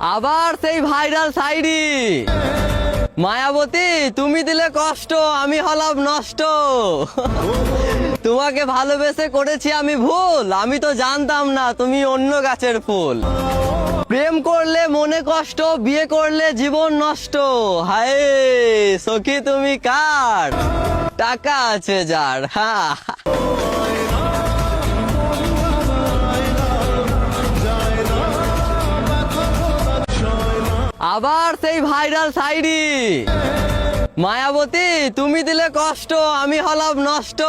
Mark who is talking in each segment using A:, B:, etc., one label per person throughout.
A: আবার সেই ভাইরাল শায়রি। মায়াবতী তুমি দিলে কষ্ট, আমি হলাম নষ্ট। তোমাকে ভালোবেসে করেছি আমি ভুল, আমি তো জানতাম না তুমি অন্য গাছের ফুল। প্রেম করলে মনে কষ্ট, বিয়ে করলে জীবন নষ্ট। হায় সখী তুমি কার, টাকা আছে যার। হ্যাঁ, আবার সেই ভাইরাল শায়রি। মায়াবতী তুমি দিলে কষ্ট, আমি হলাম নষ্ট।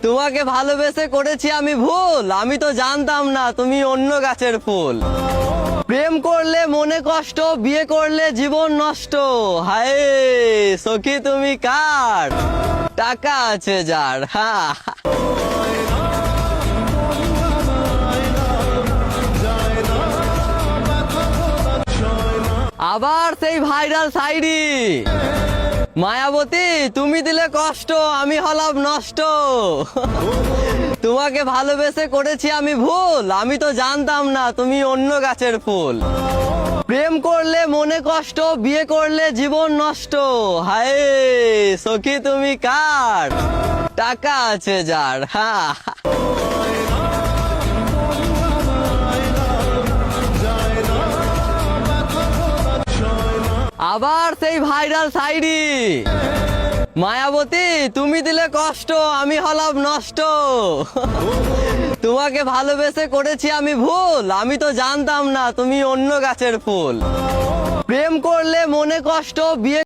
A: তোমাকে ভালোবেসে করেছি আমি ভুল, আমি তো জানতাম না তুমি অন্য গাছের ফুল। প্রেম করলে মনে কষ্ট, বিয়ে করলে জীবন নষ্ট। হায় সখী তুমি কার, টাকা আছে যার। হ্যাঁ, আবার সেই ভাইরাল শায়রি। মায়াবতী তুমি দিলে কষ্ট, আমি হলাম নষ্ট। তোমাকে ভালোবেসে করেছি আমি ভুল, আমি তো জানতাম না তুমি অন্য গাছের ফুল। প্রেম করলে মনে কষ্ট, বিয়ে করলে জীবন নষ্ট। হায় সখী তুমি কার, টাকা আছে যার। হ্যাঁ, আবার সেই ভাইরাল শায়রি। মায়াবতী তুমি দিলে কষ্ট, আমি হলাম নষ্ট। তোমাকে ভালোবেসে করেছি আমি ভুল, আমি তো জানতাম না তুমি অন্য গাছের ফুল। প্রেম করলে মনে কষ্ট, বিয়ে